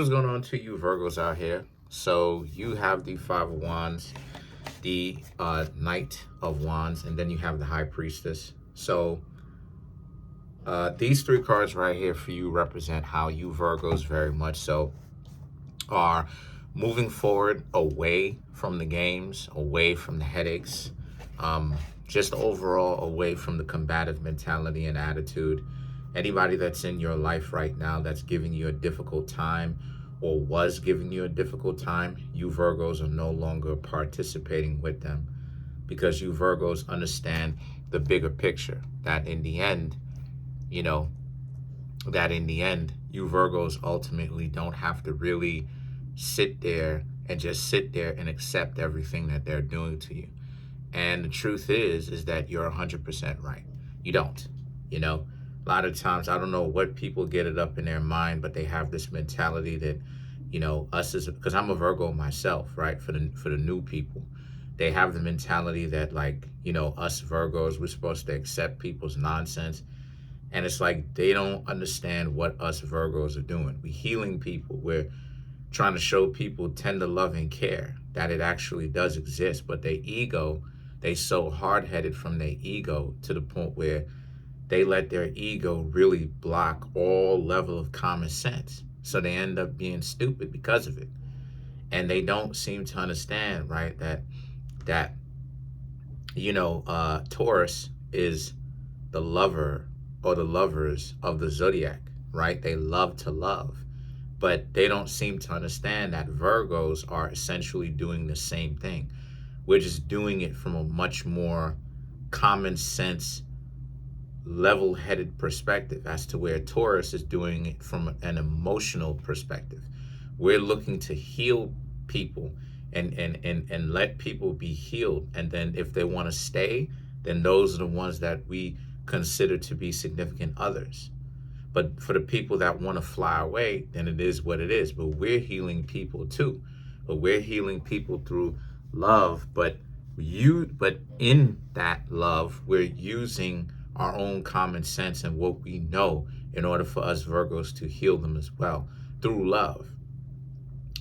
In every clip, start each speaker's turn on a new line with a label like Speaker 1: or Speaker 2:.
Speaker 1: What's going on to you Virgos out here? So you have the Five of Wands, the Knight of Wands, and then you have the High Priestess. So these three cards right here for you represent how you Virgos very much so are moving forward away from the games, away from the headaches, just overall away from the combative mentality and attitude. Anybody that's in your life right now that's giving you a difficult time or was giving you a difficult time, you Virgos are no longer participating with them, because you Virgos understand the bigger picture, that in the end, you know, you Virgos ultimately don't have to really sit there and just sit there and accept everything that they're doing to you. And the truth is that you're 100% right. You don't, a lot of times, I don't know what people get it up in their mind, but they have this mentality that, us as, because I'm a Virgo myself, right? For the new people, they have the mentality that, like, us Virgos, we're supposed to accept people's nonsense. And it's like they don't understand what us Virgos are doing. We're healing people. We're trying to show people tender love and care, that it actually does exist. But their ego, they so hard-headed from their ego to the point where they let their ego really block all level of common sense. So they end up being stupid because of it. And they don't seem to understand, right, that Taurus is the lover or the lovers of the zodiac, right? They love to love. But they don't seem to understand that Virgos are essentially doing the same thing. We're just doing it from a much more common sense, level-headed perspective, as to where Taurus is doing it from an emotional perspective. We're looking to heal people and let people be healed. And then if they want to stay, then those are the ones that we consider to be significant others. But for the people that want to fly away, then it is what it is. But we're healing people too. But we're healing people through love. But in that love, we're using our own common sense and what we know in order for us Virgos to heal them as well through love.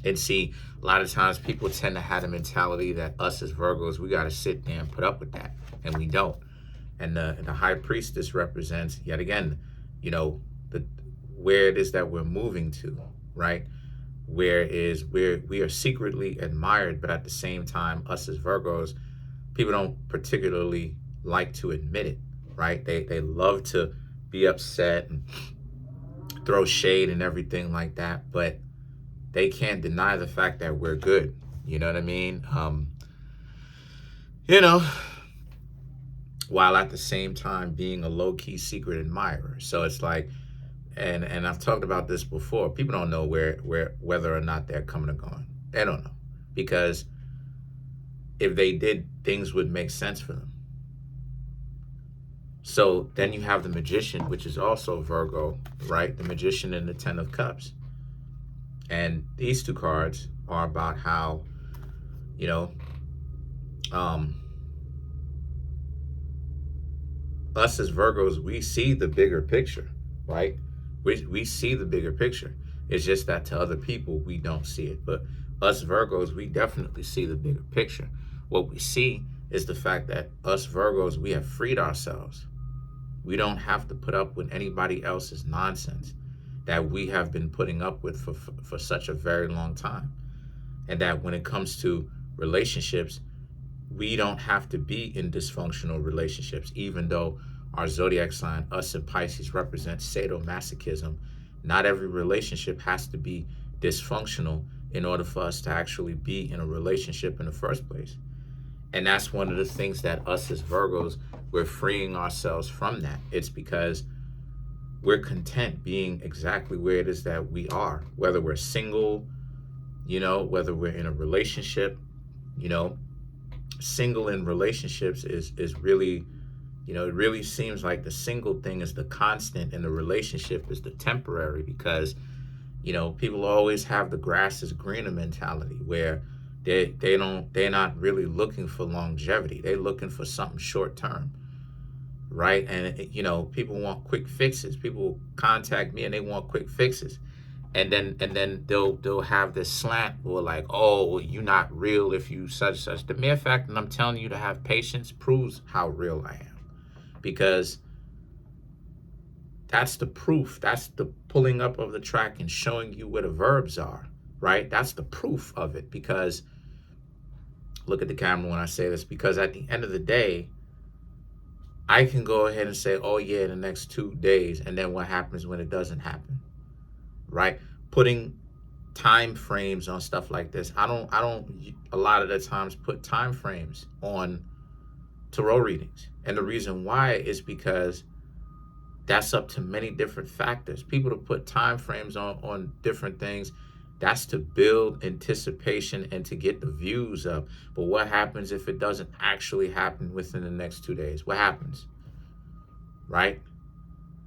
Speaker 1: And see, a lot of times people tend to have a mentality that us as Virgos, we got to sit there and put up with that. And we don't. And the High Priestess represents, yet again, where it is that we're moving to, right? Where we are secretly admired, but at the same time, us as Virgos, people don't particularly like to admit it, right? They love to be upset and throw shade and everything like that, but they can't deny the fact that we're good. You know what I mean? While at the same time being a low-key secret admirer. So it's like, and I've talked about this before, people don't know whether or not they're coming or going. They don't know. Because if they did, things would make sense for them. So then you have the Magician, which is also Virgo, right? The Magician and the Ten of Cups. And these two cards are about how, us as Virgos, we see the bigger picture, right? We see the bigger picture. It's just that to other people, we don't see it. But us Virgos, we definitely see the bigger picture. What we see is the fact that us Virgos, we have freed ourselves. We don't have to put up with anybody else's nonsense that we have been putting up with for such a very long time. And that when it comes to relationships, we don't have to be in dysfunctional relationships, even though our zodiac sign, us and Pisces, represents sadomasochism. Not every relationship has to be dysfunctional in order for us to actually be in a relationship in the first place. And that's one of the things that us as Virgos, we're freeing ourselves from that. It's because we're content being exactly where it is that we are, whether we're single, whether we're in a relationship. Single in relationships is really, it really seems like the single thing is the constant and the relationship is the temporary, because, people always have the grass is greener mentality, where they're not really looking for longevity. They're looking for something short term, right? And, people want quick fixes. People contact me and they want quick fixes. And then they'll have this slant or like, oh, you're not real if you such. The mere fact that I'm telling you to have patience proves how real I am, because that's the proof. That's the pulling up of the track and showing you where the verbs are, right? That's the proof of it. Because look at the camera when I say this, because at the end of the day, I can go ahead and say, oh yeah, the next 2 days, and then what happens when it doesn't happen, right? Putting time frames on stuff like this. I don't a lot of the times put time frames on tarot readings. And the reason why is because that's up to many different factors. People to put time frames on different things, that's to build anticipation and to get the views up. But what happens if it doesn't actually happen within the next 2 days? What happens? Right?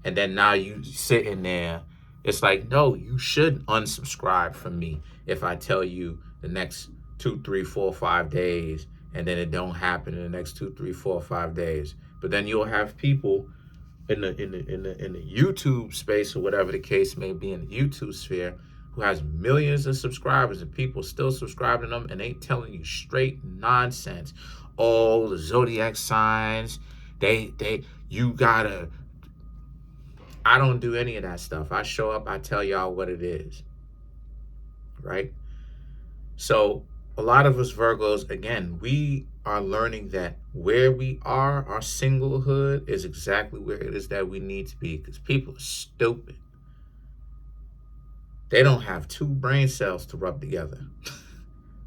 Speaker 1: And then now you sitting there. It's like, no, you should unsubscribe from me if I tell you the next 2, 3, 4, 5 days, and then it don't happen in the next 2, 3, 4, 5 days. But then you'll have people in the YouTube space or whatever the case may be, in the YouTube sphere, who has millions of subscribers and people still subscribing to them, and they telling you straight nonsense. Oh, the zodiac signs, you gotta. I don't do any of that stuff. I show up, I tell y'all what it is, right? So a lot of us Virgos, again, we are learning that where we are, our singlehood is exactly where it is that we need to be, because people are stupid. They don't have two brain cells to rub together,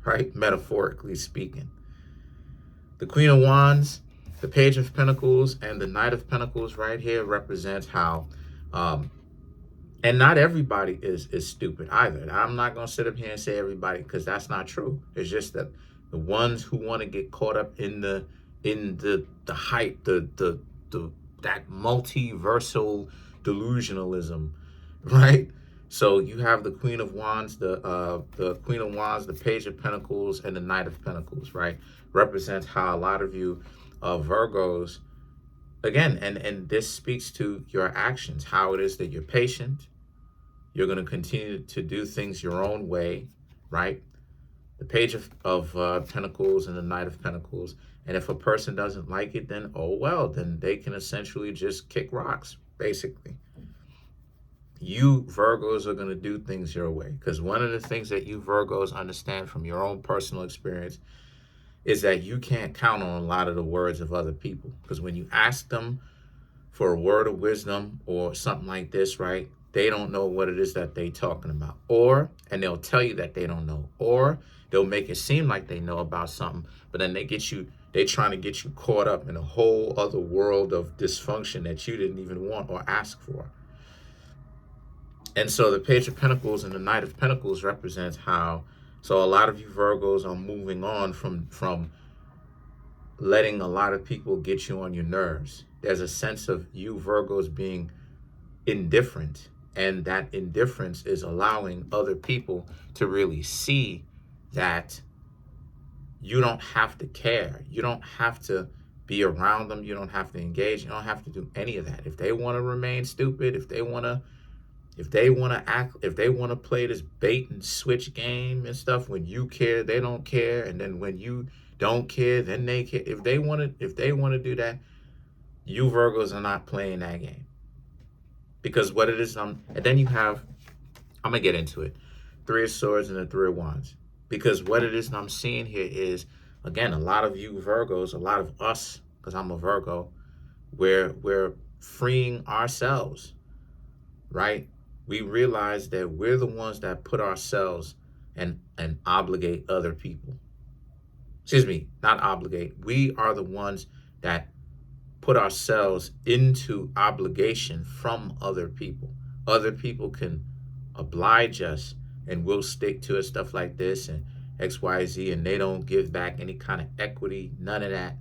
Speaker 1: right? Metaphorically speaking. The Queen of Wands, the Page of Pentacles, and the Knight of Pentacles right here represents how, and not everybody is stupid either. I'm not going to sit up here and say everybody, because that's not true. It's just that the ones who want to get caught up in the hype, that multiversal delusionalism, right? So you have the Queen of Wands, the Queen of Wands, the Page of Pentacles, and the Knight of Pentacles, right? Represents how a lot of you Virgos, again, and this speaks to your actions, how it is that you're patient. You're going to continue to do things your own way, right? The Page of Pentacles and the Knight of Pentacles. And if a person doesn't like it, then oh well, then they can essentially just kick rocks, basically. You Virgos are going to do things your way, because one of the things that you Virgos understand from your own personal experience is that you can't count on a lot of the words of other people, because when you ask them for a word of wisdom or something like this, right, they don't know what it is that they talking about, and they'll tell you that they don't know, or they'll make it seem like they know about something, but then they trying to get you caught up in a whole other world of dysfunction that you didn't even want or ask for. And so the Page of Pentacles and the Knight of Pentacles represents how, so a lot of you Virgos are moving on from letting a lot of people get you on your nerves. There's a sense of you Virgos being indifferent, and that indifference is allowing other people to really see that you don't have to care. You don't have to be around them. You don't have to engage. You don't have to do any of that. If they want to remain stupid, if they want to act, if they want to play this bait and switch game and stuff, when you care, they don't care, and then when you don't care, then they care. If they want to do that, you Virgos are not playing that game. Because what it is, and then you have, I'm gonna get into it, Three of Swords and the Three of Wands. Because what it is I'm seeing here is, again, a lot of you Virgos, a lot of us, because I'm a Virgo, we're freeing ourselves, right? We realize that we're the ones that put ourselves and obligate other people. Excuse me, not obligate. We are the ones that put ourselves into obligation from other people. Other people can oblige us and we'll stick to it, stuff like this and XYZ, and they don't give back any kind of equity, none of that.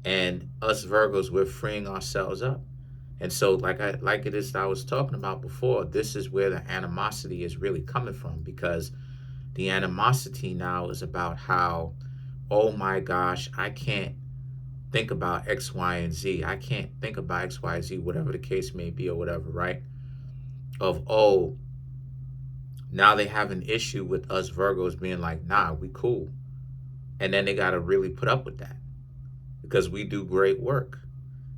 Speaker 1: And us Virgos, we're freeing ourselves up. And so like it is I was talking about before, this is where the animosity is really coming from, because the animosity now is about how, oh my gosh, I can't think about X, Y, and Z. I can't think about X, Y, Z, whatever the case may be or whatever, right? Of, oh, Now they have an issue with us Virgos being like, nah, we cool. And then they got to really put up with that because we do great work.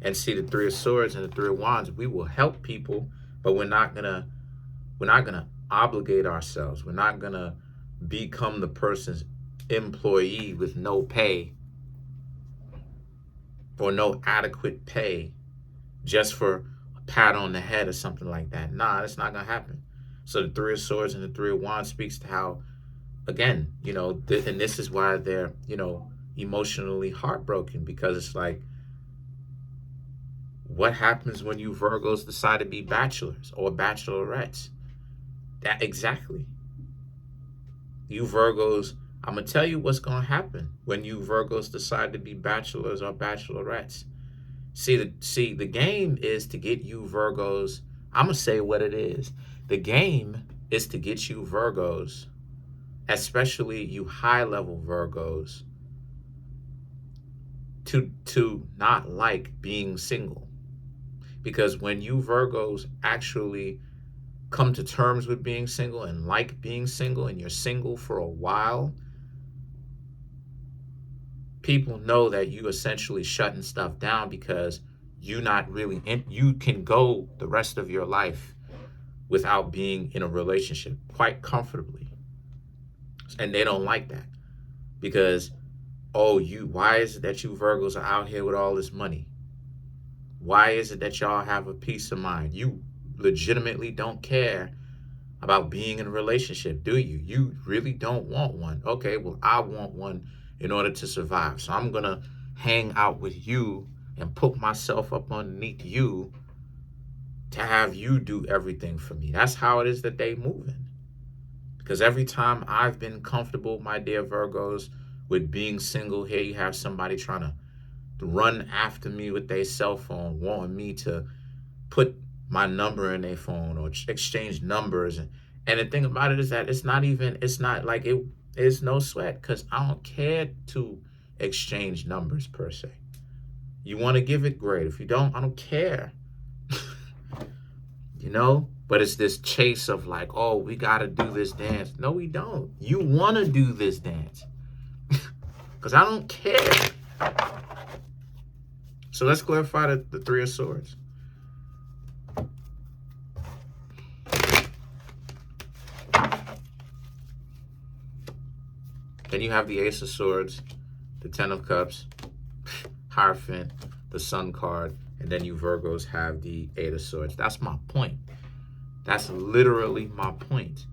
Speaker 1: And see, the Three of Swords and the Three of Wands, we will help people, but we're not gonna obligate ourselves. We're not gonna become the person's employee with no pay or no adequate pay just for a pat on the head or something like that. Nah, that's not gonna happen. So the Three of Swords and the Three of Wands speaks to how, again, and this is why they're, emotionally heartbroken, because it's like, what happens when you Virgos decide to be bachelors or bachelorettes? That exactly. You Virgos, I'm gonna tell you what's gonna happen when you Virgos decide to be bachelors or bachelorettes. See, the game is to get you Virgos. I'm gonna say what it is. The game is to get you Virgos, especially you high level Virgos, to not like being single. Because when you Virgos actually come to terms with being single and like being single, and you're single for a while, people know that you essentially shutting stuff down because you not really you can go the rest of your life without being in a relationship quite comfortably. And they don't like that because, why is it that you Virgos are out here with all this money? Why is it that y'all have a peace of mind? You legitimately don't care about being in a relationship, do you? You really don't want one. Okay, well, I want one in order to survive. So I'm going to hang out with you and put myself up underneath you to have you do everything for me. That's how it is that they moving. Because every time I've been comfortable, my dear Virgos, with being single, here you have somebody trying to run after me with their cell phone, wanting me to put my number in their phone or exchange numbers. And the thing about it is that it's not like it is no sweat, because I don't care to exchange numbers per se. You want to give it, great. If you don't, I don't care. But it's this chase of like, oh, we got to do this dance. No, we don't. You want to do this dance because I don't care. So let's clarify the Three of Swords. Then you have the Ace of Swords, the Ten of Cups, Hierophant, the Sun card, and then you Virgos have the Eight of Swords. That's my point. That's literally my point,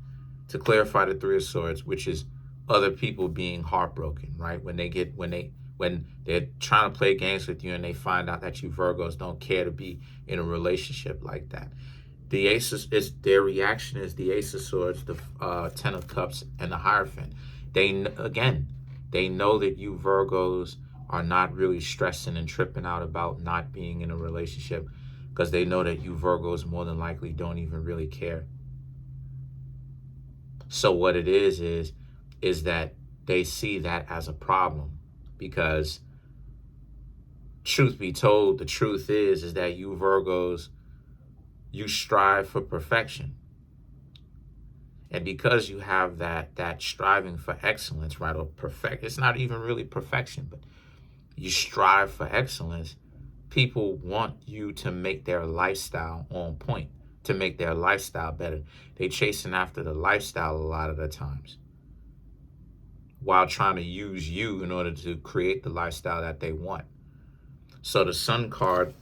Speaker 1: to clarify the Three of Swords, which is other people being heartbroken, right? When they're trying to play games with you and they find out that you Virgos don't care to be in a relationship like that. The Ace their reaction is the Ace of Swords, the Ten of Cups, and the Hierophant. They know that you Virgos are not really stressing and tripping out about not being in a relationship, because they know that you Virgos more than likely don't even really care. So what it is that they see that as a problem, because truth be told, the truth is that you Virgos, you strive for perfection. And because you have that striving for excellence, right, or perfect, it's not even really perfection, but you strive for excellence, people want you to make their lifestyle on point, to make their lifestyle better. They chasing after the lifestyle a lot of the times, while trying to use you in order to create the lifestyle that they want. So the Sun card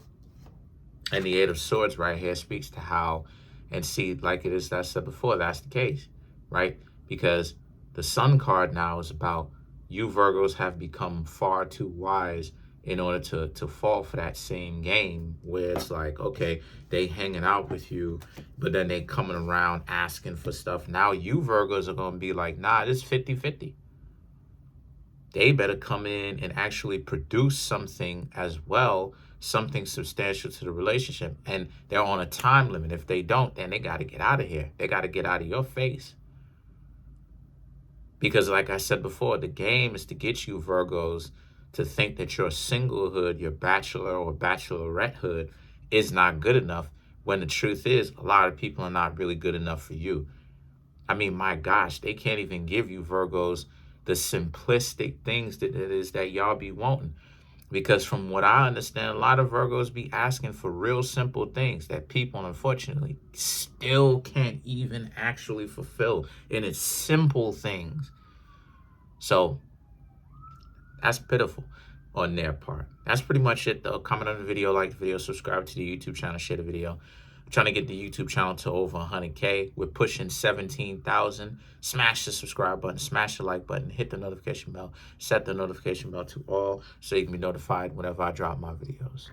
Speaker 1: and the Eight of Swords right here speaks to how, and see, like it is that I said before, that's the case, right? Because the Sun card now is about you Virgos have become far too wise in order to fall for that same game where it's like, okay, they hanging out with you, but then they coming around asking for stuff. Now you Virgos are going to be like, nah, it's 50-50. They better come in and actually produce something as well, something substantial to the relationship. And they're on a time limit. If they don't, then they got to get out of here. They got to get out of your face. Because like I said before, the game is to get you Virgos to think that your singlehood, your bachelor or bachelorettehood is not good enough, when the truth is a lot of people are not really good enough for you. I mean, my gosh, they can't even give you Virgos the simplistic things that it is that y'all be wanting. Because from what I understand, a lot of Virgos be asking for real simple things that people, unfortunately, still can't even actually fulfill. And it's simple things. So that's pitiful on their part. That's pretty much it, though. Comment on the video, like the video, subscribe to the YouTube channel, share the video. I'm trying to get the YouTube channel to over 100K. We're pushing 17,000. Smash the subscribe button, smash the like button, hit the notification bell, set the notification bell to all so you can be notified whenever I drop my videos.